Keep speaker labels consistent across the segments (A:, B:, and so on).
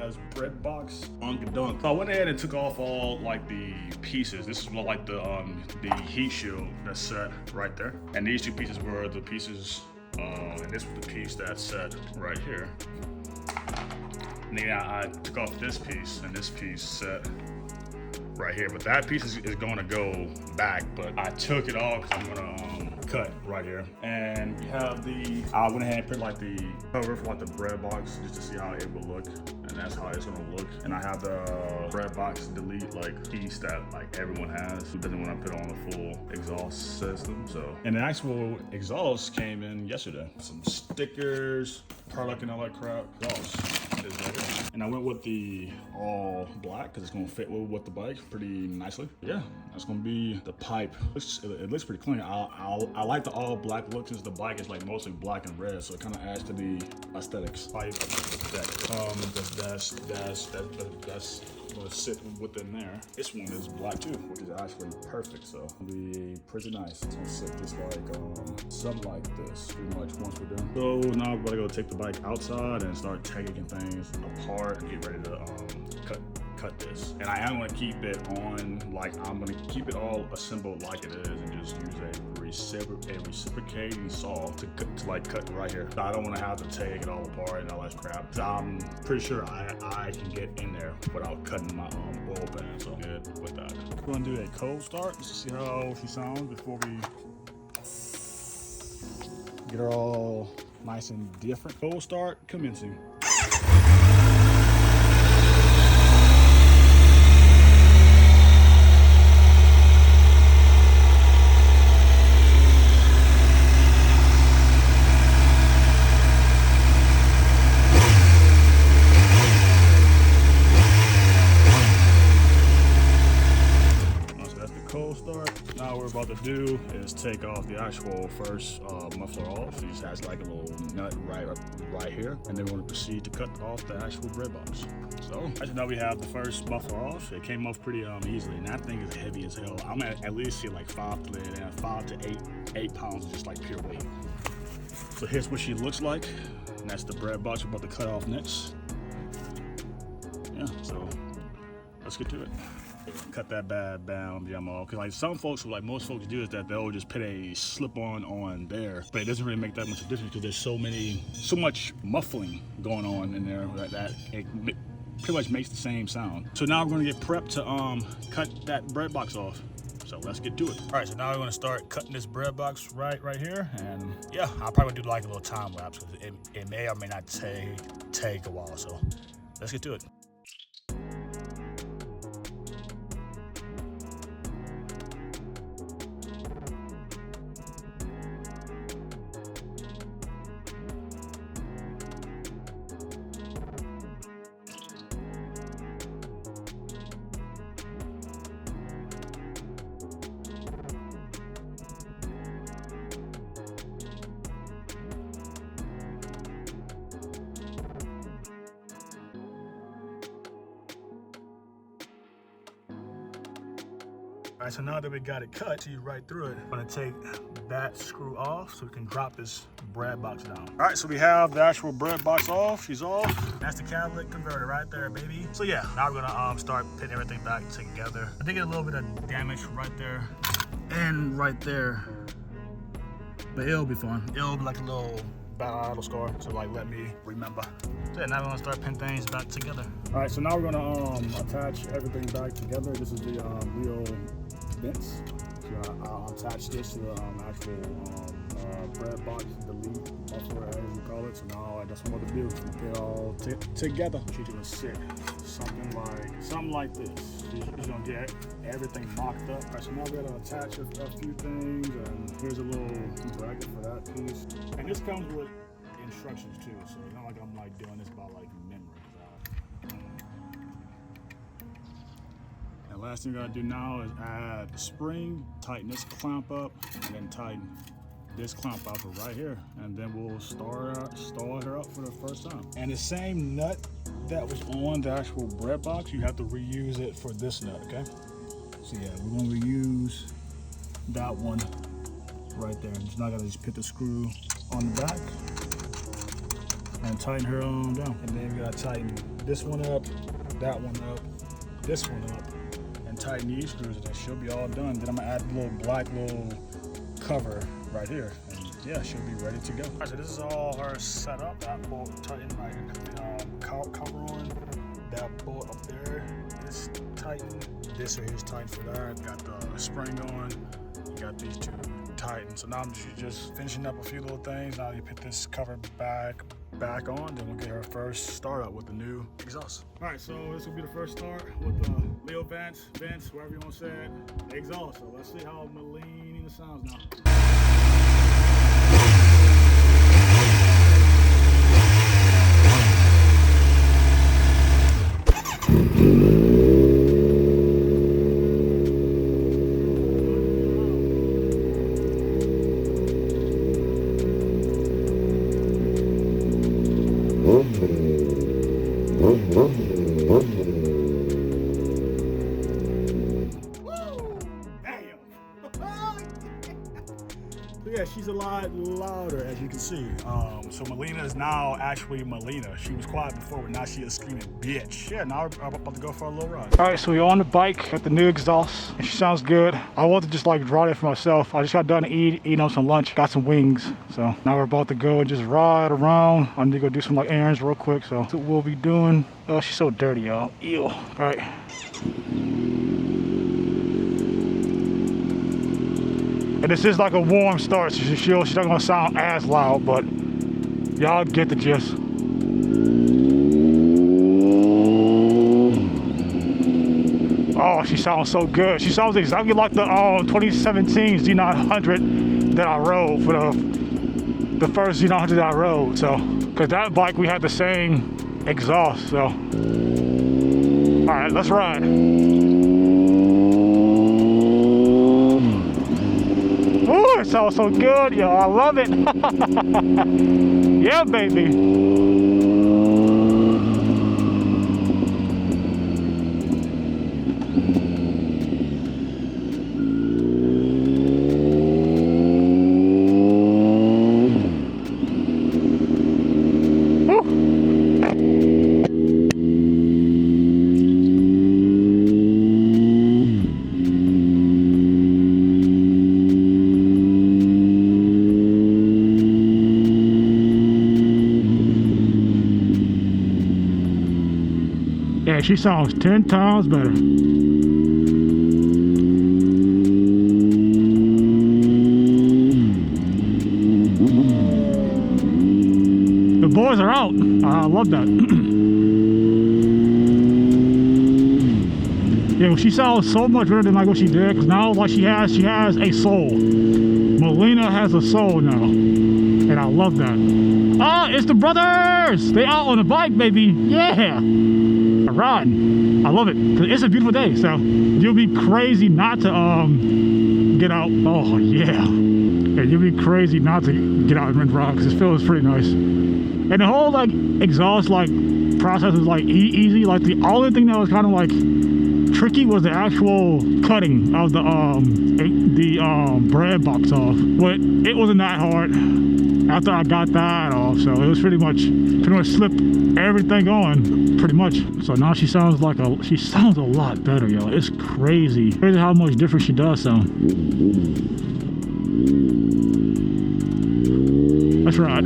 A: has BreadBox Dunk. So I went ahead and took off all like the pieces. This is like the heat shield that's set right there. And these two pieces were the pieces, and this was the piece that's set right here. And then I took off this piece, and this piece set right here. But that piece is gonna go back, but I took it off because I'm gonna cut right here. And you have I went ahead and put like the cover for like the BreadBox just to see how it will look. And that's how it's gonna look. And I have the BreadBox delete like piece that like everyone has who doesn't want to put on the full exhaust system. So, and the actual exhaust came in yesterday. Some stickers, product and all that crap. Exhaust. And I went with the all black because it's gonna fit with the bike pretty nicely. Yeah, that's gonna be the pipe. It looks pretty clean. I like the all black look since the bike is like mostly black and red, so it kind of adds to the aesthetics. Pipe that comes, that's gonna sit within there. This one is black too, which is actually perfect. So it'll be pretty nice. It's gonna sit just like something like this, pretty much once we're done. So now I'm gonna go take the bike outside and start taking things apart and get ready to cut this. And I am gonna keep it on, like I'm gonna keep it all assembled like it is and just use a reciprocating saw to cut right here. So I don't wanna have to take it all apart and all that crap. So I'm pretty sure I can get in there without cutting my oil pan, so I'm good with that. We're gonna do a cold start just to see how she sounds before we get her all nice and different. Cold start commencing. Now what we're about to do is take off the actual first muffler off. It just has like a little nut right here, and then we're going to proceed to cut off the actual BreadBox. So actually now we have the first muffler off. It came off pretty easily, and that thing is heavy as hell. I'm at least see like 5 to 8 pounds of just like pure weight. So here's what she looks like, and that's the BreadBox we're about to cut off next. Yeah, so let's get to it. Cut that bad down off. Cause like some folks, like most folks do, is that they'll just put a slip-on there, but it doesn't really make that much of a difference because there's so much muffling going on in there that it pretty much makes the same sound. So now we're gonna get prepped to cut that BreadBox off. So let's get to it. All right, so now we're gonna start cutting this BreadBox right here, and yeah, I'll probably do like a little time lapse because it may or may not take a while. So let's get to it. All right, so now that we got it cut, see right through it, I'm gonna take that screw off so we can drop this BreadBox down. All right, so we have the actual BreadBox off. She's off. That's the catalytic converter right there, baby. So yeah, now we're gonna start putting everything back together. I did get a little bit of damage right there and right there, but it'll be fun. It'll be like a little battle scar, so like let me remember. So yeah, now we're gonna start putting things back together. All right, so now we're gonna attach everything back together. This is the wheel vents. So I'll attach this to the actual BreadBox delete muffler, as you call it. So now that's what I'm going to do. Put it all together. She's gonna sit something like this. She's gonna get everything mocked up. All right, so now we're gonna attach a few things, and here's a little bracket for that piece. And this comes with instructions too, so it's not like I'm like doing this by like memory. And last thing we gotta do now is add the spring, tighten this clamp up, and then tighten this clamp out right here, and then we'll start her up for the first time. And the same nut that was on the actual BreadBox, you have to reuse it for this nut, okay? So yeah, we're gonna reuse that one right there. I'm just not gonna just put the screw on the back. and tighten her down. And then we gotta tighten this one up, that one up, this one up, and tighten these screws, and then she'll be all done. Then I'm gonna add a little black cover right here, and yeah, she'll be ready to go. All right, so this is all her setup. That bolt tightened, right, cover on. That bolt up there is tightened. This right here is tightened for that. Got the spring on. You got these two tightened. So now I'm just finishing up a few little things. Now you put this cover back on, then we'll get her first start up with the new exhaust. All right, so this will be the first start with the Leo vents, whatever you want to say it, exhaust. So let's see how Malina sounds now. Yeah, she's a lot louder, as you can see. So Malina is now actually Malina. She was quiet before, but now she is screaming bitch. Yeah, now we're about to go for a little ride. All right, so we're on the bike, got the new exhaust, and she sounds good. I want to just like ride it for myself. I just got done eating on some lunch, got some wings. So now we're about to go and just ride around. I need to go do some like errands real quick, so that's what we'll be doing. Oh, she's so dirty, y'all. Ew. All right. And this is like a warm start, so she's not gonna sound as loud, but y'all get the gist. Oh, she sounds so good. She sounds exactly like the 2017 Z900 that I rode for the first Z900 that I rode. So, cause that bike we had the same exhaust. So, all right, let's ride. Ooh, it sounds so good, yo. I love it. Yeah, baby. Yeah, she sounds 10 times better. The boys are out. I love that. Yeah, well, she sounds so much better than like what she did, because now like she has a soul. Malina has a soul now, and I love that. Ah, it's the brothers! They out on the bike, baby. Yeah. Riding. I love it, because it's a beautiful day, so you'll be crazy not to get out. Oh yeah, you'll be crazy not to get out and ride, because it feels pretty nice. And the whole like exhaust like process was like easy. Like the only thing that was kind of like tricky was the actual cutting of the BreadBox off, but it wasn't that hard after I got that off. So it was pretty much slipped everything on pretty much. So now she sounds a lot better, yo. It's crazy how much different she does sound. Let's ride.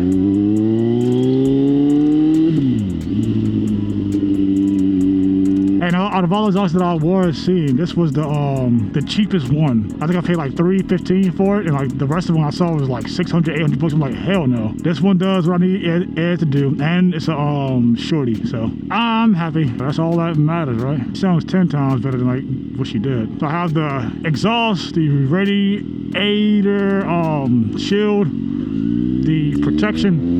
A: And out of all those exhausts that I was seeing, this was the cheapest one. I think I paid like $315 for it, and like the rest of them I saw was like 600, 800 bucks. I'm like, hell no. This one does what I need it to do, and it's a shorty, so I'm happy. That's all that matters, right? It sounds 10 times better than like what she did. So I have the exhaust, the radiator shield, the protection.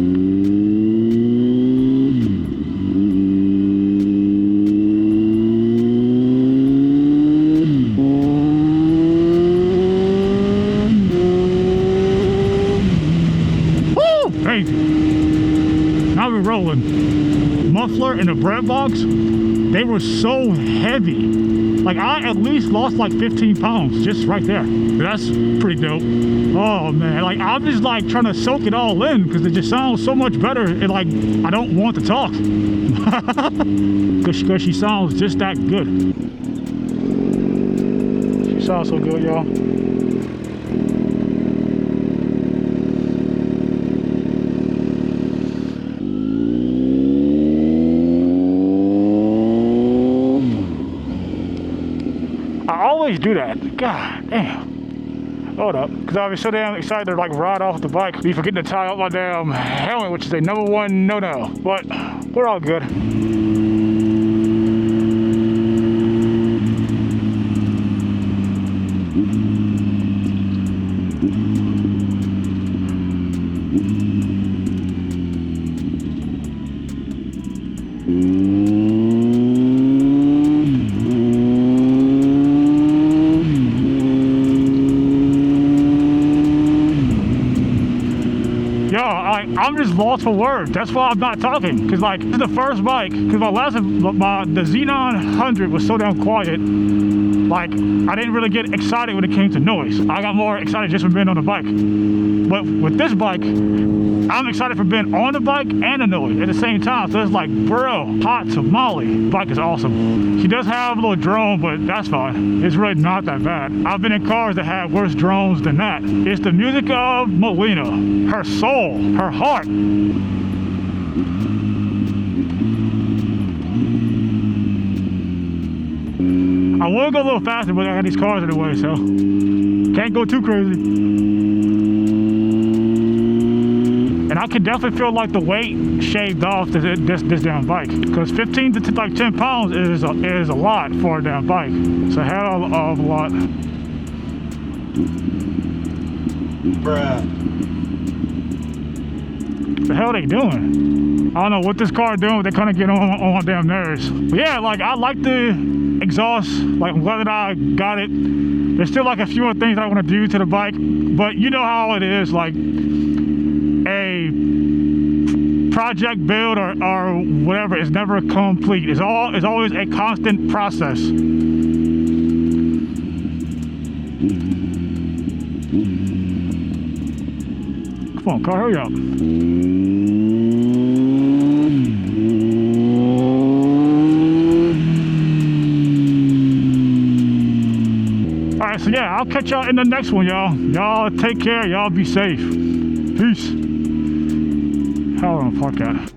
A: Now we're rolling. Muffler and the BreadBox, they were so heavy.
B: Like, I at least lost like 15 pounds just right there. That's pretty dope. Oh man, like I'm just like trying to soak it all in because it just sounds so much better. And like, I don't want to talk because she sounds just that good. She sounds so good, y'all. I always do that. God damn. Hold up. Because I was so damn excited to like ride off the bike. Be forgetting to tie up my damn helmet, which is a #1 no-no. But we're all good. I'm just lost for words. That's why I'm not talking. Cause like this is the first bike. Cause the Z900 was so damn quiet. Like I didn't really get excited when it came to noise. I got more excited just from being on the bike. But with this bike, I'm excited for being on the bike and the noise at the same time. So it's like, bro, hot tamale. Bike is awesome. She does have a little drone, but that's fine. It's really not that bad. I've been in cars that have worse drones than that. It's the music of Melina, her soul, her heart. I want to go a little faster, but I got these cars in the way, so can't go too crazy. And I can definitely feel like the weight shaved off this damn bike, because 15 to like 10 pounds is a lot for a damn bike. It's a hell of a lot.
C: Bruh.
B: What the hell are they doing? I don't know what this car is doing, but they kind of get on my damn nerves. But yeah, like I like the exhaust. Like I'm glad that I got it. There's still like a few more things I want to do to the bike, but you know how it is. Like a project build or whatever is never complete. It's always a constant process. Come on, car, hurry up. Alright, so yeah, I'll catch y'all in the next one, y'all. Y'all take care, y'all be safe. Peace. How do I park at?